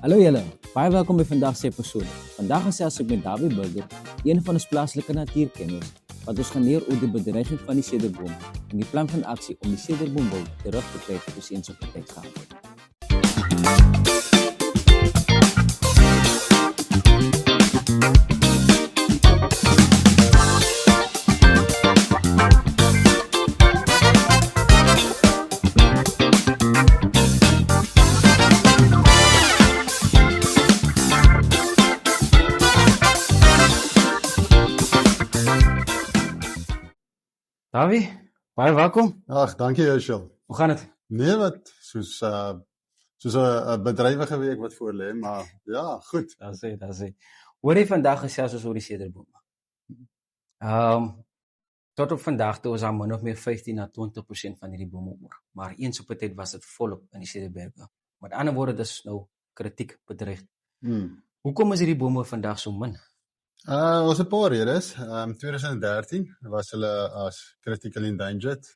Hallo julle, baie welkom by vandag se episode. Vandag gesels ek met Dawie Burger, een van ons plaaslike natuurkenners, wat ons gaan leer oor die bedreiging van die sederboom en die plan van aksie om die sederboomwild terug te kry tot ons op tyd gaan. Dawie, baie welkom. Ag, dankie Joshua. Hoe gaan dit? Nee, wat soos 'n bedrywige week wat voor lê, maar ja, goed. Dat sê. Hoor jy vandag gesels ons oor die sederboom? Tot op vandag toe is daar min of meer 15 na 20% van hierdie bome oor. Maar eens op 'n tyd was dit volop in die Cederberge. Met ander woorde, dis nou kritiek bedreig. Hoekom is hierdie bome vandag so min? Was 'n paar redes. 2013 was hulle as critically endangered.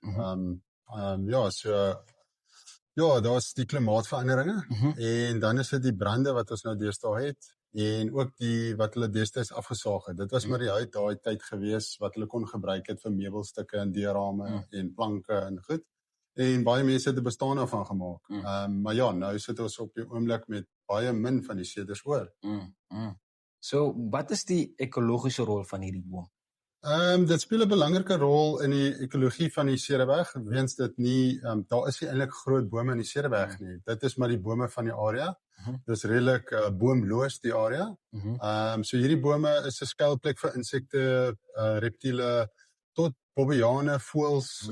Daar was die klimaatsveranderinge en dan is dit die brande wat ons nou deesdae het en ook die wat hulle destyds afgesaag het. Dit was maar die hout daai tyd gewees wat hulle kon gebruik het vir meubelstukke en deurrame en planke en goed. En baie mense het 'n bestaan daarvan gemaak. Maar ja, nou sit ons op die oomblik met baie min van die seders oor. So, wat is die ekologiese rol van hierdie boom? Dit speel 'n belangrike rol in die ekologie van die Cederberg, weens dit nie, daar is nie eintlik groot bome in die Cederberg nie. Dit is maar die bome van die area. Dis redelik boomloos die area. So hierdie bome is 'n skuilplek vir insekte, reptiele, tot bobbejane, voëls,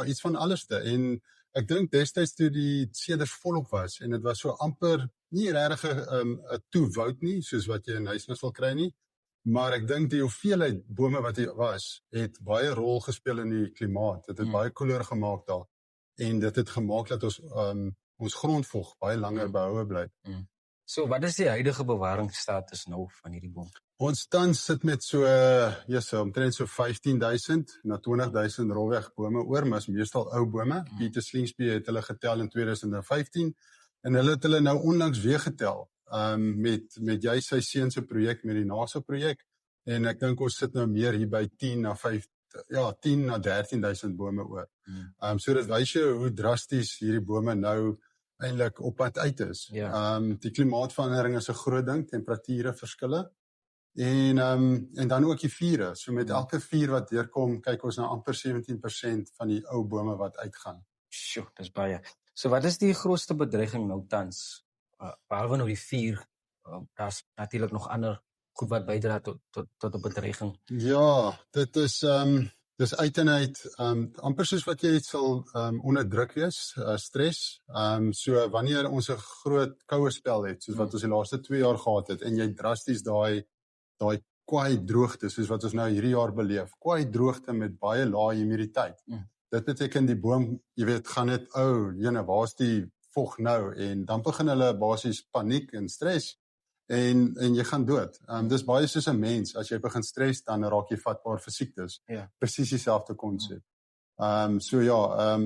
iets van alleste. En ek dink destyds toe die seders volop was en dit was so amper nie regtig 'n toewoud nie, soos wat jy in huisnes wil kry nie. Maar ek dink die hoeveelheid bome wat hier was, het baie rol gespeel in die klimaat. Dit het baie koeler gemaak daar. En dit het gemaak dat ons grondvog baie langer behoue bly. So, wat is die huidige bewaringsstatus nou van hierdie boom? Ons tans sit met omtrent so 15,000 na 20,000 rolweg bome oor, maar is meestal ou bome. Peter Slingsby het hulle getel in 2015 en hulle het hulle nou onlangs weer getel. Met jy sy seun se projek, met die NASA projek, en ek dink ons sit nou meer hier by 10 na 13,000 bome oor. So dit wys jou hoe drasties hierdie bome nou eintlik op pad uit is. Die klimaatverandering is 'n groot ding, temperature verskille, en dan ook die vure. So met elke vuur wat deurkom, kyk ons na amper 17% van die ou bome wat uitgaan. Sjoe, dis baie. So wat is die grootste bedreiging nou tans? Behalwe nou die vuur, daar's natuurlik nog ander goed wat bydra tot 'n bedreiging. Ja, dit is dis uit en uit amper soos wat jy sal onder druk wees, stres. So wanneer ons 'n groot koue spel het, soos wat ons die laaste 2 jaar gehad het, en jy drasties daai kwaai droogte, soos wat ons nou hierdie jaar beleef, kwaai droogte met baie lae humiditeit. Dit beteken die boom, jy weet, gaan net, waar's die vog nou, en dan begin hulle basies paniek en stres, en jy gaan dood. Dis baie soos 'n mens, as jy begin stres, dan raak jy vatbaar vir siektes. Presies dieselfde konsep.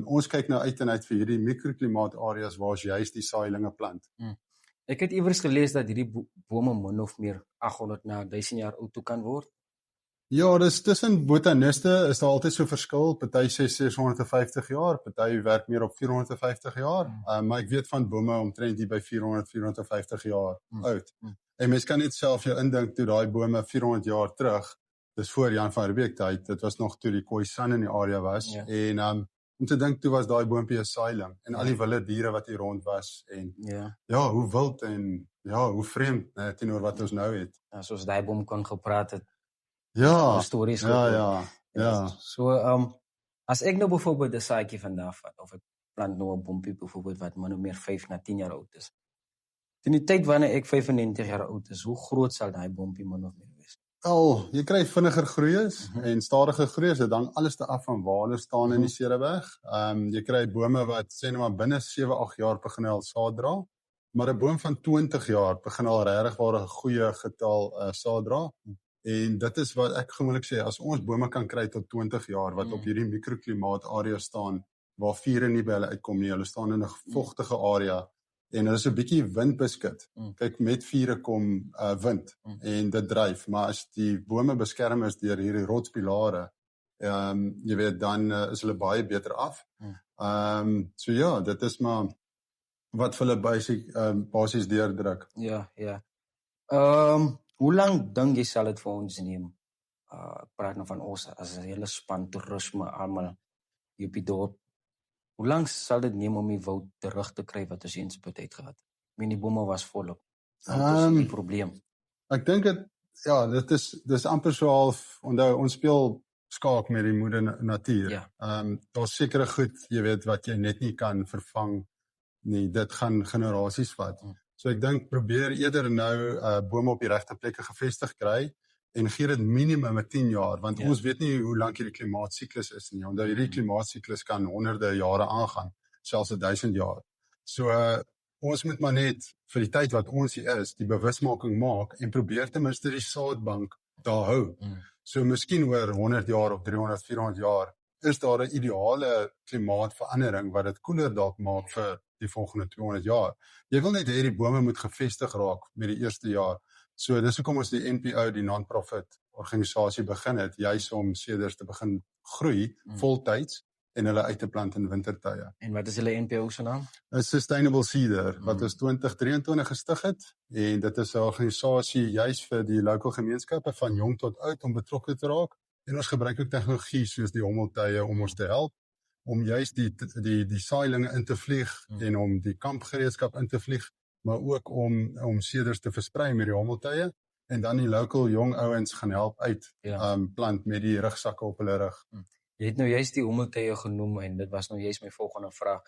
Ons kyk nou uit en uit vir hierdie mikroklimaat areas waar ons juist die saailinge plant. Ek het iewers gelees dat hierdie bome min of meer 800 na 1000 jaar oud toe kan word. Ja, dis tussen botaniste is daar altyd so verskil. Party sê 650 jaar, party werk meer op 450 jaar. Maar ek weet van bome omtrent hier by 450 jaar oud. En mens kan net self jou indink toe daai bome 400 jaar terug, dis voor Jan van Riebeeck tyd, dit was nog toe die Khoisan in die area was. En om te dink toe was daai boompie 'n saailing en al die wilde diere wat hier rond was, en hoe wild en hoe vreemd teenoor wat ons nou het. Soos daai boom kon gepraat het. Stories. So, as ek nou byvoorbeeld 'n saadjie vandag vat, of ek plant nou 'n boompie byvoorbeeld wat min of meer 5 na 10 jaar oud is. In die tyd wanneer ek 95 jaar oud is, hoe groot sal daai boompie min of meer wees? Jy kry vinniger groeies en stadiger groeies, dit hang alles te af van waar hulle staan in die Cederberg. Jy kry bome wat sê nou maar binne 7-8 jaar begin al saad dra, maar 'n boom van 20 jaar begin al regtig waar 'n goeie getal saad dra. En dit is wat ek gewoonlik sê, as ons bome kan kry tot 20 jaar wat op hierdie mikroklimaat area staan waar vure nie by hulle uitkom nie, hulle staan in 'n vogtige area, en hulle is 'n bietjie windbeskut. Kyk, met vure kom wind en dit dryf, maar as die bome beskerm is deur hierdie rotspilare, jy weet, dan is hulle baie beter af. So ja, dit is maar wat vir hulle basies deurdruk. Ja. Hoe lank dink jy sal dit vir ons neem? Ek praat nou van ons as 'n hele span toerisme almal hier op die dorp. Hoe lank sal dit neem om die woud terug te kry wat ons eens uit gehad het? Ek meen die bome was volop. Dit is die probleem. Ek dink dis amper so half, onthou, ons speel skaak met die moeder natuur. Daar's sekere goed, jy weet, wat jy net nie kan vervang nie. Dit gaan generasies vat. So ek dink probeer eerder nou bome op die regte plekke gevestig kry en gee dit minimum 10 jaar, want ons weet nie hoe lank hierdie klimaatsiklus is nie. Omdat hierdie klimaatsiklus kan honderde jare aangaan, selfs 1000 jaar. So ons moet maar net vir die tyd wat ons hier is, die bewusmaking maak en probeer ten minste die saadbank daar hou. So miskien oor 100 jaar of 300, 400 jaar is daar 'n ideale klimaatverandering wat dit koeler dalk maak vir die volgende 200 jaar. Jy wil net hê die bome moet gevestig raak met die eerste jaar. So dis hoekom ons die NPO, die non-profit organisasie begin het, juis om seders te begin groei voltyds en hulle uit te plant in wintertye. En wat is hulle NPO se naam? A Sustainable Cedar, wat ons 2023 gestig het, en dit is 'n organisasie juis vir die local gemeenskappe van jong tot oud om betrokke te raak. En ons gebruik ook tegnologie soos die hommeltuie om ons te help om juis die saailinge in te vlieg en om die kampgereedskap in te vlieg, maar ook om seders te versprei met die hommeltuie en dan die local jong ouens gaan help uit plant met die rugsakke op hulle rug. Jy het nou juist die hommeltuie genoem en dit was nou juist my volgende vraag.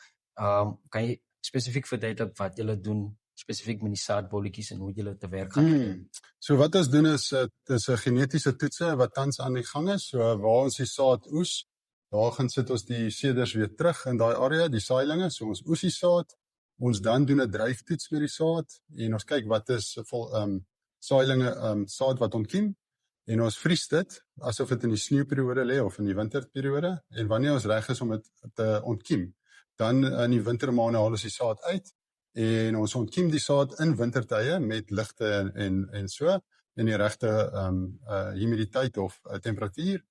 Kan jy spesifiek verduidelik wat julle doen spesifiek met die saadbolletjies en hoe julle te werk gaan? So wat ons doen is 'n genetiese toetse wat tans aan die gang is. So waar ons die saad oes, daar gaan sit ons die seders weer terug in daai area, die saailinge. So ons oes die saad, ons dan doen 'n dryftoets met die saad en ons kyk wat is saailinge saad wat ontkiem en ons vries dit asof dit in die sneeuperiode lê of in die winterperiode en wanneer ons reg is om dit te ontkiem, dan in die wintermaande haal ons die saad uit en ons ontkiem die saad in wintertye met ligte en so in die regte humiditeit of temperatuur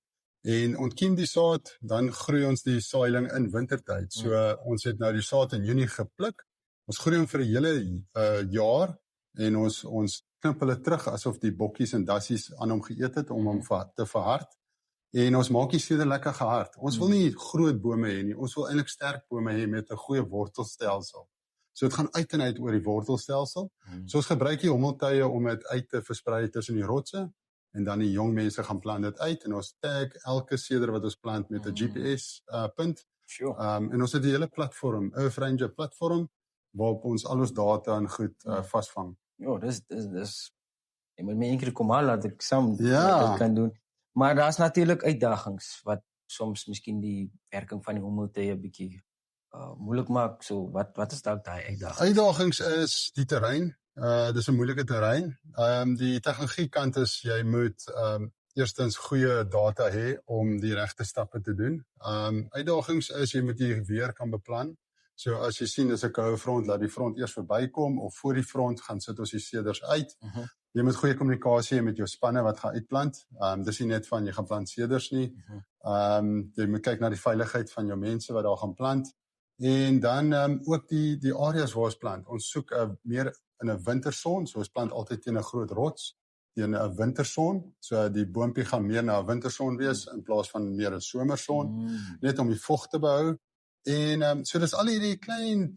en ontkiem die saad, dan groei ons die saailing in wintertyd. So ons het nou die saad in Junie gepluk. Ons groei hom vir 'n hele jaar en ons knip hulle terug asof die bokkies en dassies aan hom geëet het om hom te verhard. En ons maak die seder lekker gehard. Ons wil nie groot bome hê nie. Ons wil eintlik sterk bome hê met 'n goeie wortelstelsel. So dit gaan uit en uit oor die wortelstelsel. So ons gebruik die hommeltuie om dit uit te versprei tussen die rotse en dan die jong mense gaan plant dit uit en ons tag elke seder wat ons plant met 'n GPS punt. En ons het die hele platform, 'n Earth Ranger platform waarop ons al ons data en goed vasvang. Ja, dis jy moet my eendag kom haal dat ek saam dit kan doen. Maar daar's natuurlik uitdagings wat soms miskien die werking van die hommeltuie 'n bietjie moeilik maak. So wat is dalk daai uitdagings? Uitdagings is die terrein. Dis 'n moeilike terrein. Die tegnologie kant is jy moet eerstens goeie data hê om die regte stappe te doen. Uitdagings is jy moet die weer kan beplan. So as jy sien dis 'n koue front, laat die front eers verbykom of voor die front gaan sit ons die seders uit. Jy moet goeie kommunikasie hê met jou spanne wat gaan uitplant. Dis nie net van jy gaan plant seders nie. Jy moet kyk na die veiligheid van jou mense wat daar gaan plant. En dan ook die areas waar ons plant. Ons soek meer in 'n winterson, so ons plant altyd teen 'n groot rots, teen 'n winterson. So die boontjie gaan meer na 'n winterson wees in plaas van meer 'n somerson, net om die vog te behou. En so dis al hierdie klein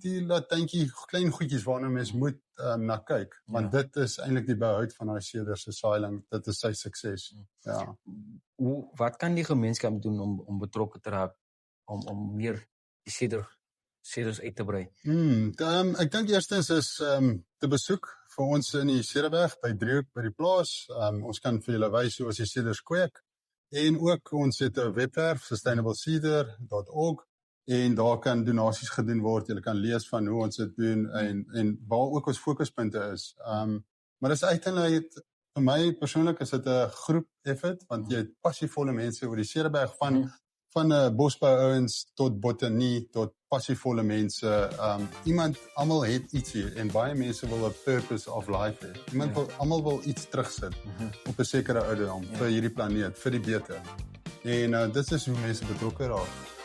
goedjies waarna mens moet na kyk, want dit is eintlik die behoud van daai seder se saailing, dit is sy sukses. Ja. Wat kan die gemeenskap doen om betrokke te raak om meer die seders uit te brei? Ek dink eerstens is te besoek vir ons in die Cederberg by Driehoek by die plaas. Ons kan vir julle wys hoe ons die seders kweek en ook ons het 'n webwerf sustainablecedar.org en daar kan donasies gedoen word. Jy kan lees van hoe ons dit doen en waar ook ons fokuspunte is. Maar dis uiteindelik vir my persoonlik is dit 'n groep effort want jy het passievolle mense oor die Cederberg van van bosbououens tot botanie tot passievolle mense. Almal het iets hier en baie mense wil 'n purpose of life hê. Almal wil iets terugsit op 'n sekere ouderdom vir hierdie planeet, vir die beter. En dit is hoe mense betrokke raak.